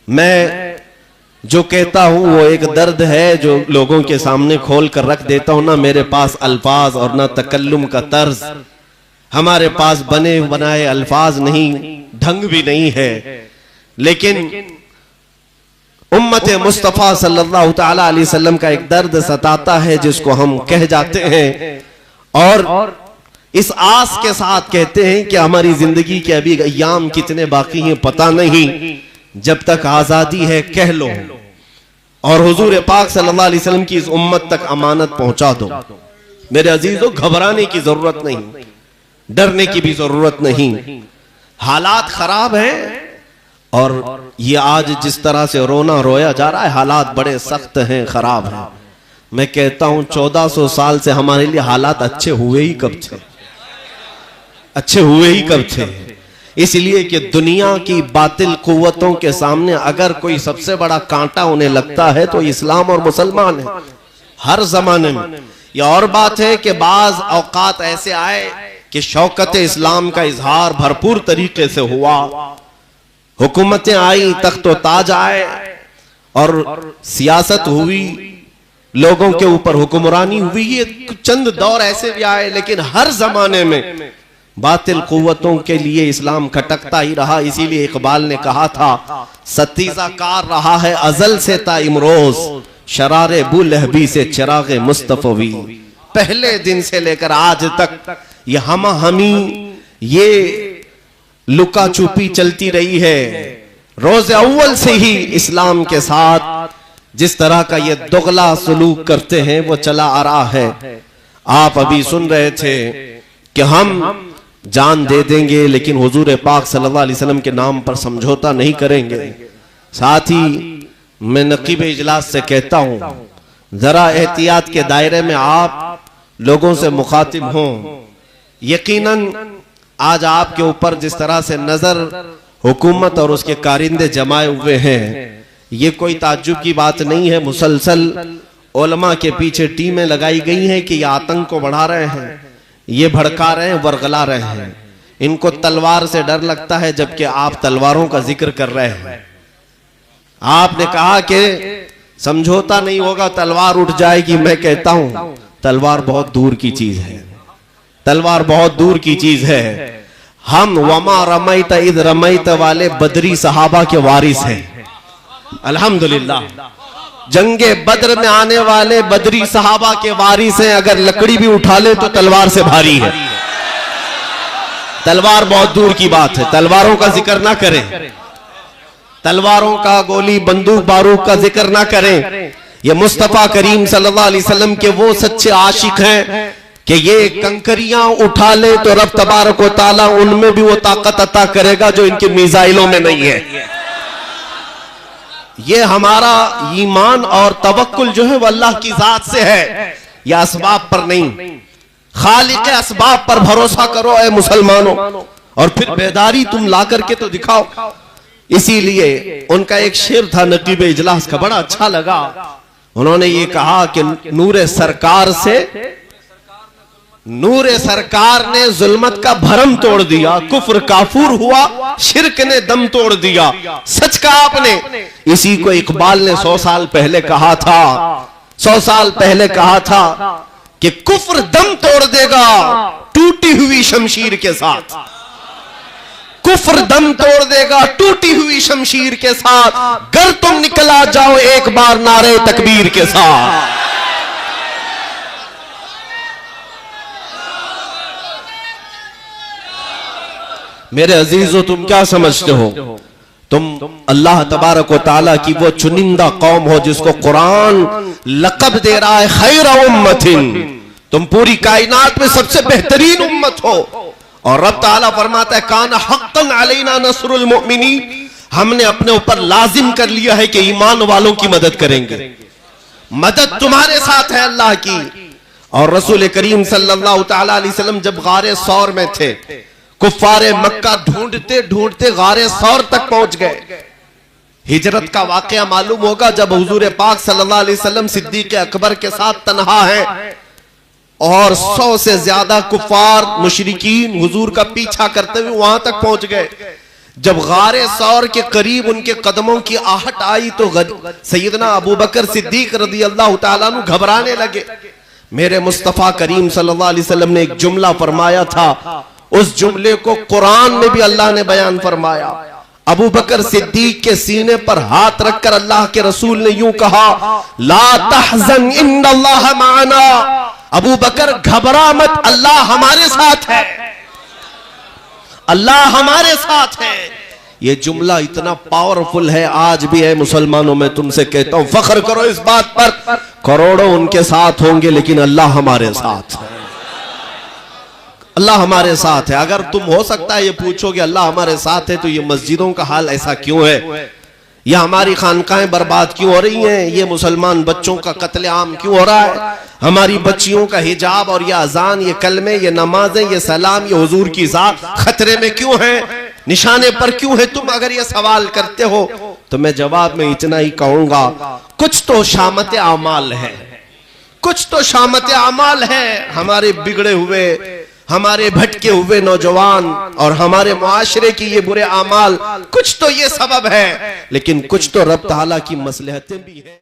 मैं जो कहता हूं वो एक दर्द है जो लोगों के सामने खोल कर रख देता हूं। ना मेरे पास अल्फाज और ना तकल्लुम का तर्ज, हमारे पास बने बनाए अल्फाज नहीं, ढंग भी नहीं है, लेकिन उम्मत मुस्तफ़ा सल्लल्लाहु तआला अलैहि वसल्लम का एक दर्द सताता है जिसको हम कह जाते हैं, और इस आस के साथ कहते हैं कि हमारी जिंदगी के अभी अय्याम कितने बाकी हैं पता नहीं, जब तक आजादी है कह लो और हुजूर पाक सल्लल्लाहु अलैहि वसल्लम की इस उम्मत तक अमानत पहुंचा दो। मेरे अजीजों, घबराने की जरूरत नहीं, डरने की भी जरूरत नहीं। हालात खराब हैं और ये आज जिस तरह से रोना रोया जा रहा है, हालात बड़े सख्त हैं, खराब हैं। मैं कहता हूं 1400 साल से हमारे लिए हालात अच्छे हुए ही कब थे? अच्छे हुए ही कब थे? इसलिए कि दुनिया की बातिल कुव्वतों के सामने अगर कोई सबसे बड़ा कांटा उन्हें लगता है तो इस्लाम और मुसलमान है, हर जमाने में। यह और बात है कि बाज औकात ऐसे आए कि शौकत इस्लाम का इजहार भरपूर तरीके से हुआ, हुकूमतें आई, तख्तो ताज आए और सियासत हुई, लोगों के ऊपर हुक्मरानी हुई। ये चंद दौर ऐसे भी आए, लेकिन हर जमाने में बातिल कुव्वतों के लिए इस्लाम खटकता ही रहा। इसीलिए इकबाल ने कहा था, सतीजा कार रहा है अजल से ता इमरोज, शरारे बुलहबी से चिरागे मुस्तफवी। पहले दिन से लेकर आज तक ये हमा हमी, ये लुका छुपी चलती रही है। रोज अव्वल से ही इस्लाम के साथ जिस तरह का ये दुगला सलूक करते हैं वो चला आ रहा है। आप अभी सुन रहे थे कि हम जान दे देंगे लेकिन हुजूर पाक सल्लल्लाहु अलैहि वसल्लम के नाम पर समझौता नहीं करेंगे। साथ ही मैं नकीब इजलास से कहता हूं, जरा एहतियात के दायरे में आप लोगों से मुखातिब हों। यकीनन आज आपके ऊपर जिस तरह से नजर हुकूमत और उसके कारिंदे जमाए हुए हैं, ये कोई ताज्जुब की बात नहीं है। मुसलसल उलमा के पीछे टीमें लगाई गई हैं कि ये आतंक को बढ़ा रहे हैं, ये भड़का रहे हैं, वर्गला रहे हैं। इनको तलवार से डर लगता है, जबकि आप तलवारों का जिक्र कर रहे हैं। आपने कहा कि समझौता नहीं होगा, तलवार उठ जाएगी। मैं कहता हूं तलवार बहुत दूर की चीज है, तलवार बहुत दूर की चीज है। हम वमा रमैत इद रमैत वाले बदरी सहाबा के वारिस हैं। अल्हम्दुलिल्लाह, जंगे बद्र में आने वाले बदरी सहाबा के वारिस हैं। अगर लकड़ी भी उठा ले तो तलवार से भारी है। तलवार बहुत दूर की बात है, तलवारों का जिक्र ना करें, तलवारों का, गोली बंदूक बारूद का जिक्र ना करें। ये मुस्तफा करीम सल्लल्लाहु अलैहि वसल्लम के वो सच्चे आशिक हैं कि ये कंकरियां उठा ले तो रब तबारक व तआला उनमें भी वो ताकत अता करेगा जो इनके मिसाइलों में नहीं है। ये हमारा ईमान और तवक्कुल जो है वो अल्लाह की जात से है, या असबाब पर नहीं। खालिक असबाब पर भरोसा करो ए मुसलमानों, और फिर बेदारी तुम ला करके तो दिखाओ। इसीलिए उनका एक शेर था नकीब इजलास का, बड़ा अच्छा लगा। उन्होंने ये कहा कि नूरे सरकार ने जुल्मत का भरम तोड़ दिया, कुफ्र काफूर हुआ, शिर्क ने दम तोड़ दिया। सच कहा आपने। इसी को इकबाल ने 100 साल पहले कहा था, 100 साल पहले कहा था कि कुफ्र दम तोड़ देगा टूटी हुई शमशीर के साथ। कुफ्र दम तोड़ देगा टूटी हुई शमशीर के साथ, गर तुम निकला जाओ एक बार नारे तकबीर के साथ। मेरे अजीजों, तुम क्या समझते हो? तुम अल्लाह तबारक व तआला की वो चुनिंदा कौम हो जिसको कुरान लक़ब दे रहा है खैर उम्मतिन। तुम पूरी कायनात में सबसे बेहतरीन उम्मत हो। और रब ताला फरमाता है कान हक़्क़न अलैना नस्रुल मुमिनीन, हमने अपने ऊपर लाजिम कर लिया है कि ईमान वालों की मदद करेंगे। मदद तुम्हारे साथ है अल्लाह की। और रसूल करीम सल्लल्लाहु तआला अलैहि वसल्लम जब गारे सौर में थे, कुफ्फारे मक्का ढूंढते ढूंढते गारे सौर तक पहुंच गए। हिजरत का वाकया मालूम होगा जब हुजूर पाक सल्लल्लाहु अलैहि वसल्लम सिद्दीक़ अकबर के साथ तन्हा है और 100 से ज्यादा कुफ्फार मुशरिकीन हुजूर का पीछा करते हुए वहां तक पहुंच गए। जब गारे सौर के करीब उनके कदमों की आहट आई तो सैयदना अबू बकर सिद्दीक रज़ी अल्लाह ताला अन्हु घबराने लगे। मेरे मुस्तफ़ा करीम सल्लल्लाहु अलैहि वसल्लम ने एक जुमला फरमाया था, उस जुमले को कुरान में भी अल्लाह ने बयान फरमाया। अबू बकर सिद्दीक के सीने पर हाथ रखकर अल्लाह के रसूल ने यूं कहा, ला तहज़न इन्नल्लाह माना। अबू बकर घबरा मत, अल्लाह हमारे साथ है, अल्लाह हमारे साथ है। ये जुमला इतना पावरफुल है, आज भी है मुसलमानों। मैं तुमसे कहता हूं, फख्र करो इस बात पर, करोड़ों उनके साथ होंगे लेकिन अल्लाह हमारे साथ है, अल्लाह हमारे साथ है। अगर तुम हो सकता है ये पूछोगे अल्लाह हमारे साथ है तो ये मस्जिदों का हाल ऐसा क्यों है, या हमारी खानकाहें बर्बाद क्यों हो रही हैं, ये मुसलमान बच्चों का कत्लेआम क्यों हो रहा है, हमारी बच्चियों का हिजाब और ये अजान, ये कलमे, ये नमाजें, ये सलाम, ये हुजूर की ज़ात खतरे में क्यों है, निशाने पर क्यों है। तुम अगर ये सवाल करते हो तो मैं जवाब में इतना ही कहूंगा, कुछ तो शामत आमाल है, कुछ तो शामत आमाल है। हमारे बिगड़े हुए, हमारे भटके हुए नौजवान और हमारे मुआशरे की ये बुरे आमाल, कुछ तो ये सबब है, लेकिन कुछ तो रब ताला की मसलहतें भी है।